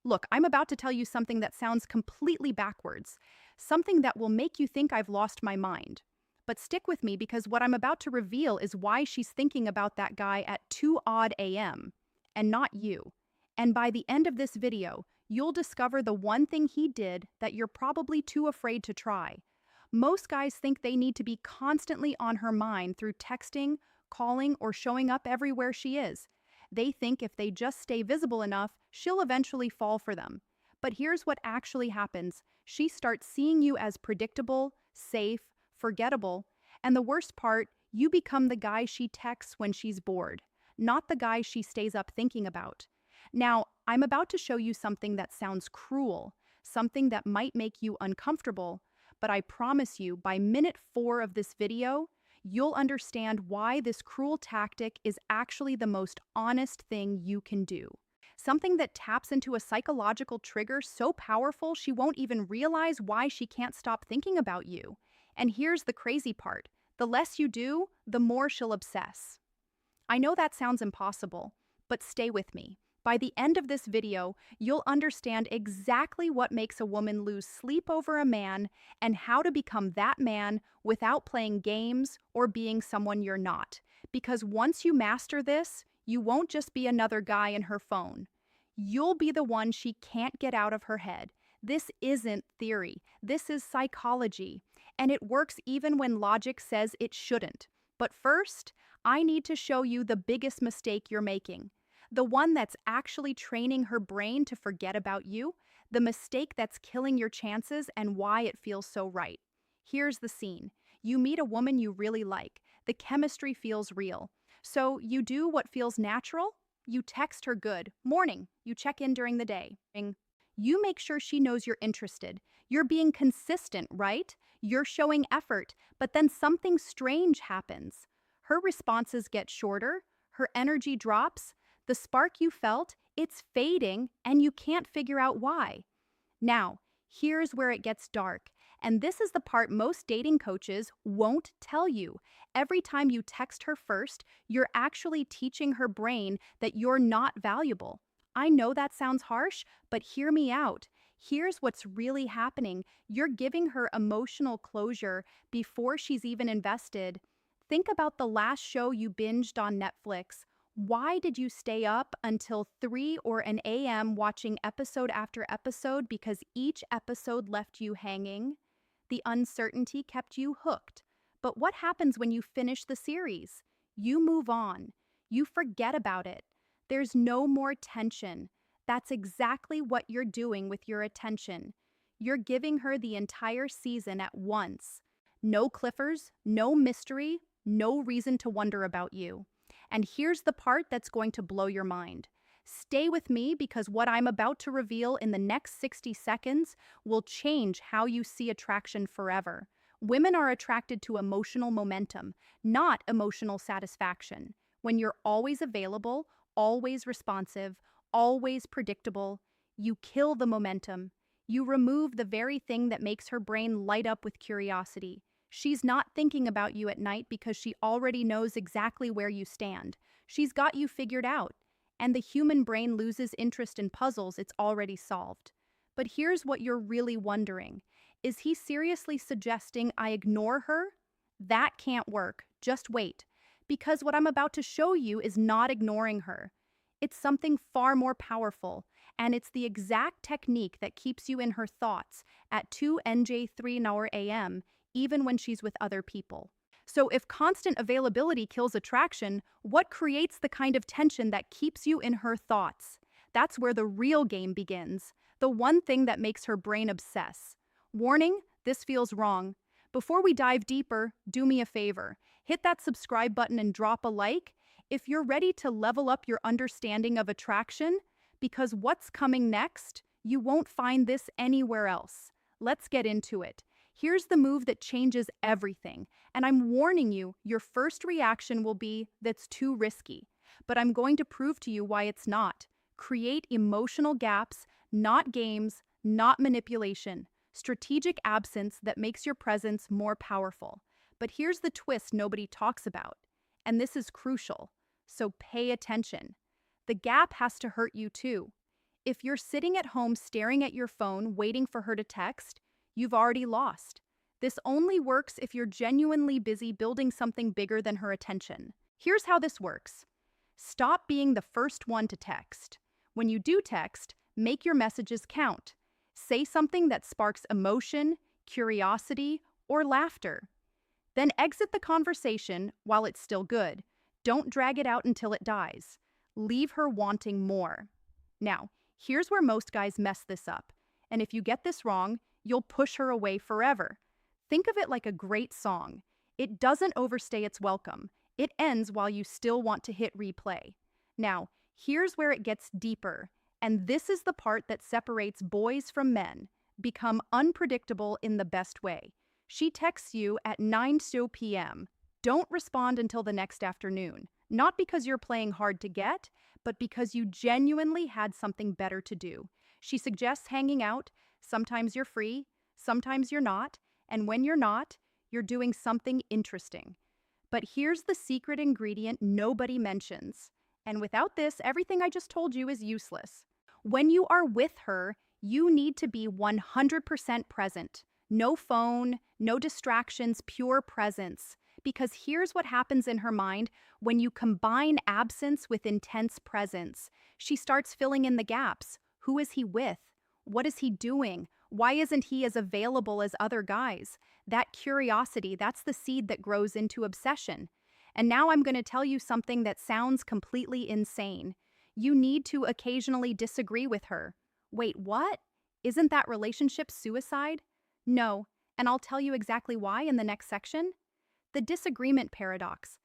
Look, I'm about to tell you something that sounds completely backwards, something that will make you think I've lost my mind. But stick with me because what I'm about to reveal is why she's thinking about that guy at 2 odd a.m. and not you. And by the end of this video, you'll discover the one thing he did that you're probably too afraid to try. Most guys think they need to be constantly on her mind through texting, calling, or showing up everywhere she is. They think if they just stay visible enough, she'll eventually fall for them. But here's what actually happens. She starts seeing you as predictable, safe, forgettable, and the worst part, you become the guy she texts when she's bored, not the guy she stays up thinking about. Now, I'm about to show you something that sounds cruel, something that might make you uncomfortable, but I promise you, by minute 4 of this video, you'll understand why this cruel tactic is actually the most honest thing you can do. Something that taps into a psychological trigger so powerful she won't even realize why she can't stop thinking about you. And here's the crazy part. The less you do, the more she'll obsess. I know that sounds impossible, but stay with me. By the end of this video, you'll understand exactly what makes a woman lose sleep over a man and how to become that man without playing games or being someone you're not. Because once you master this, you won't just be another guy in her phone. You'll be the one she can't get out of her head. This isn't theory. This is psychology. And it works even when logic says it shouldn't. But first, I need to show you the biggest mistake you're making. The one that's actually training her brain to forget about you, the mistake that's killing your chances and why it feels so right. Here's the scene. You meet a woman you really like. The chemistry feels real. So you do what feels natural? You text her good morning. You check in during the day. You make sure she knows you're interested. You're being consistent, right? You're showing effort, but then something strange happens. Her responses get shorter, her energy drops, the spark you felt, it's fading, and you can't figure out why. Now, here's where it gets dark, and this is the part most dating coaches won't tell you. Every time you text her first, you're actually teaching her brain that you're not valuable. I know that sounds harsh, but hear me out. Here's what's really happening. You're giving her emotional closure before she's even invested. Think about the last show you binged on Netflix. Why did you stay up until 3 or an a.m. watching episode after episode? Because each episode left you hanging. The uncertainty kept you hooked. But what happens when you finish the series? You move on. You forget about it. There's no more tension. That's exactly what you're doing with your attention. You're giving her the entire season at once. No cliffers, no mystery, no reason to wonder about you. And here's the part that's going to blow your mind. Stay with me because what I'm about to reveal in the next 60 seconds will change how you see attraction forever. Women are attracted to emotional momentum, not emotional satisfaction. When you're always available, always responsive, always predictable, you kill the momentum. You remove the very thing that makes her brain light up with curiosity. She's not thinking about you at night because she already knows exactly where you stand. She's got you figured out. And the human brain loses interest in puzzles it's already solved. But here's what you're really wondering. Is he seriously suggesting I ignore her? That can't work. Just wait. Because what I'm about to show you is not ignoring her. It's something far more powerful, and it's the exact technique that keeps you in her thoughts at 2 a.m., even when she's with other people. So if constant availability kills attraction, what creates the kind of tension that keeps you in her thoughts? That's where the real game begins, the one thing that makes her brain obsess. Warning, this feels wrong. Before we dive deeper, do me a favor. Hit that subscribe button and drop a like if you're ready to level up your understanding of attraction, because what's coming next, you won't find this anywhere else. Let's get into it. Here's the move that changes everything, and I'm warning you, your first reaction will be, that's too risky. But I'm going to prove to you why it's not. Create emotional gaps, not games, not manipulation. Strategic absence that makes your presence more powerful. But here's the twist nobody talks about, and this is crucial, so pay attention. The gap has to hurt you too. If you're sitting at home staring at your phone waiting for her to text, you've already lost. This only works if you're genuinely busy building something bigger than her attention. Here's how this works. Stop being the first one to text. When you do text, make your messages count. Say something that sparks emotion, curiosity, or laughter. Then exit the conversation while it's still good. Don't drag it out until it dies. Leave her wanting more. Now, here's where most guys mess this up. And if you get this wrong, you'll push her away forever. Think of it like a great song. It doesn't overstay its welcome. It ends while you still want to hit replay. Now, here's where it gets deeper. And this is the part that separates boys from men. Become unpredictable in the best way. She texts you at 9:00 p.m. Don't respond until the next afternoon. Not because you're playing hard to get, but because you genuinely had something better to do. She suggests hanging out. Sometimes you're free, sometimes you're not, and when you're not, you're doing something interesting. But here's the secret ingredient nobody mentions. And without this, everything I just told you is useless. When you are with her, you need to be 100% present. No phone, no distractions, pure presence. Because here's what happens in her mind when you combine absence with intense presence. She starts filling in the gaps. Who is he with? What is he doing? Why isn't he as available as other guys? That curiosity, that's the seed that grows into obsession. And now I'm going to tell you something that sounds completely insane. You need to occasionally disagree with her. Wait, what? Isn't that relationship suicide? No, and I'll tell you exactly why in the next section. The disagreement paradox.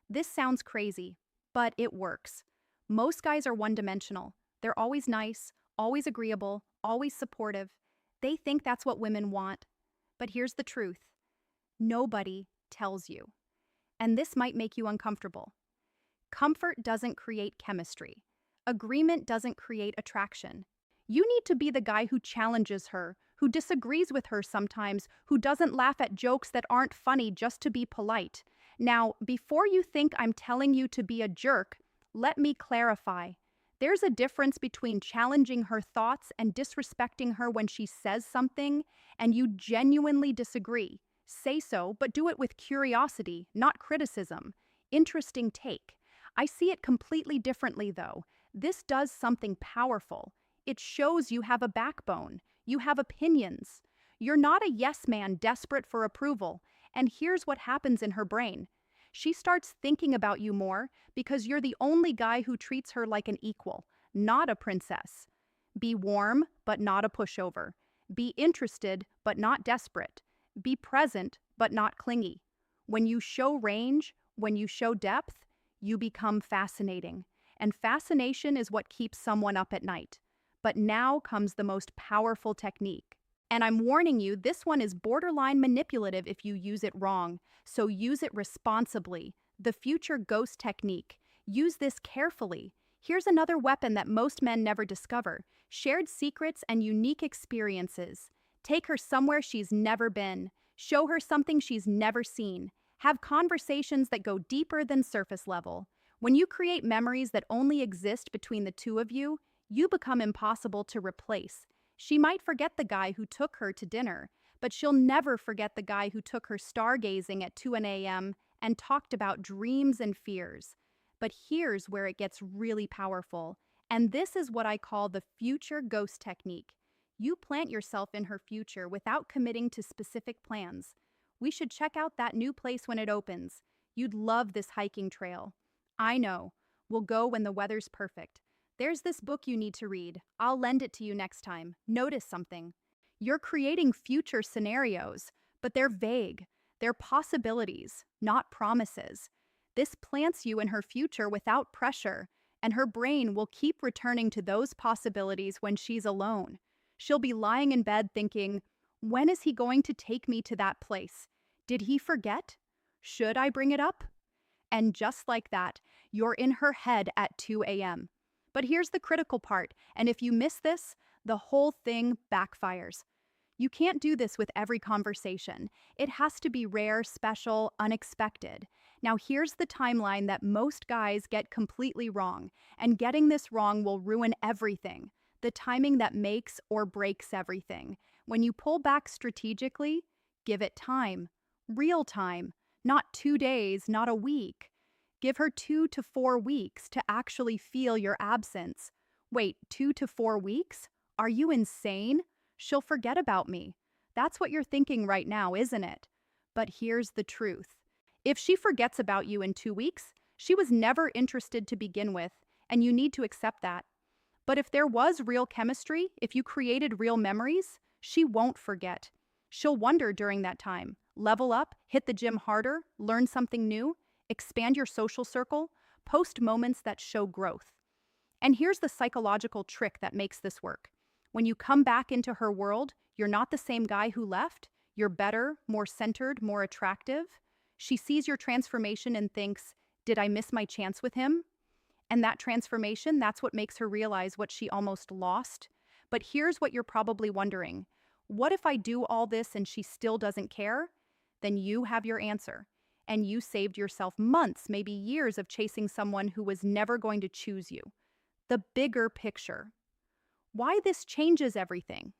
This sounds crazy, but it works. Most guys are one-dimensional. They're always nice, always agreeable, always supportive. They think that's what women want. But here's the truth. Nobody tells you. And this might make you uncomfortable. Comfort doesn't create chemistry. Agreement doesn't create attraction. You need to be the guy who challenges her, who disagrees with her sometimes, who doesn't laugh at jokes that aren't funny just to be polite. Now, before you think I'm telling you to be a jerk, let me clarify. There's a difference between challenging her thoughts and disrespecting her when she says something, and you genuinely disagree. Say so, but do it with curiosity, not criticism. Interesting take. I see it completely differently, though. This does something powerful. It shows you have a backbone. You have opinions. You're not a yes man desperate for approval. And here's what happens in her brain. She starts thinking about you more because you're the only guy who treats her like an equal, not a princess. Be warm, but not a pushover. Be interested, but not desperate. Be present, but not clingy. When you show range, when you show depth, you become fascinating. And fascination is what keeps someone up at night. But now comes the most powerful technique. And I'm warning you, this one is borderline manipulative if you use it wrong. So use it responsibly. The future ghost technique. Use this carefully. Here's another weapon that most men never discover. Shared secrets and unique experiences. Take her somewhere she's never been. Show her something she's never seen. Have conversations that go deeper than surface level. When you create memories that only exist between the two of you, you become impossible to replace. She might forget the guy who took her to dinner, but she'll never forget the guy who took her stargazing at 2 a.m. and talked about dreams and fears. But here's where it gets really powerful, and this is what I call the future ghost technique. You plant yourself in her future without committing to specific plans. We should check out that new place when it opens. You'd love this hiking trail. I know. We'll go when the weather's perfect. There's this book you need to read. I'll lend it to you next time. Notice something. You're creating future scenarios, but they're vague. They're possibilities, not promises. This plants you in her future without pressure, and her brain will keep returning to those possibilities when she's alone. She'll be lying in bed thinking, when is he going to take me to that place? Did he forget? Should I bring it up? And just like that, you're in her head at 2 a.m. But here's the critical part, and if you miss this, the whole thing backfires. You can't do this with every conversation. It has to be rare, special, unexpected. Now here's the timeline that most guys get completely wrong, and getting this wrong will ruin everything. the timing that makes or breaks everything. When you pull back strategically, give it time, real time, not 2 days, not a week. Give her 2 to 4 weeks to actually feel your absence. Wait, 2 to 4 weeks? Are you insane? She'll forget about me. That's what you're thinking right now, isn't it? But here's the truth. If she forgets about you in 2 weeks, she was never interested to begin with, and you need to accept that. But if there was real chemistry, if you created real memories, she won't forget. She'll wonder during that time. Level up, hit the gym harder, learn something new, expand your social circle, post moments that show growth. And here's the psychological trick that makes this work. When you come back into her world, you're not the same guy who left. You're better, more centered, more attractive. She sees your transformation and thinks, did I miss my chance with him? And that transformation, that's what makes her realize what she almost lost. But here's what you're probably wondering. What if I do all this and she still doesn't care? Then you have your answer. And you saved yourself months, maybe years of chasing someone who was never going to choose you. The bigger picture. Why this changes everything?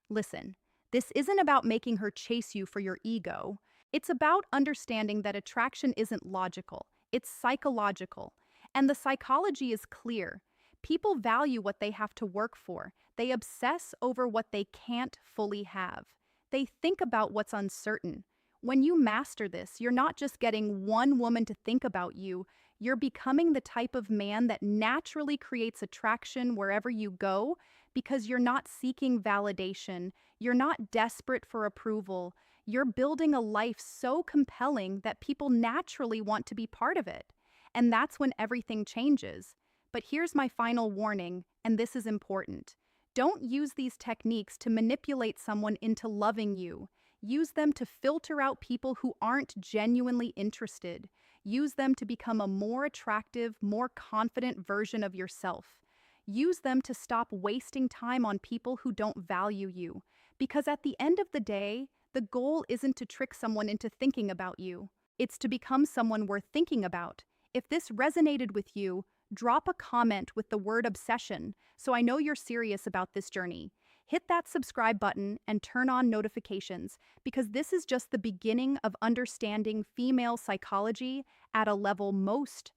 Listen, this isn't about making her chase you for your ego. It's about understanding that attraction isn't logical, it's psychological. And the psychology is clear. People value what they have to work for. They obsess over what they can't fully have. They think about what's uncertain. When you master this, you're not just getting one woman to think about you, you're becoming the type of man that naturally creates attraction wherever you go because you're not seeking validation, you're not desperate for approval, you're building a life so compelling that people naturally want to be part of it. And that's when everything changes. But here's my final warning, and this is important. Don't use these techniques to manipulate someone into loving you. Use them to filter out people who aren't genuinely interested. Use them to become a more attractive, more confident version of yourself. Use them to stop wasting time on people who don't value you. Because at the end of the day, the goal isn't to trick someone into thinking about you. It's to become someone worth thinking about. If this resonated with you, drop a comment with the word obsession so I know you're serious about this journey. Hit that subscribe button and turn on notifications because this is just the beginning of understanding female psychology at a level most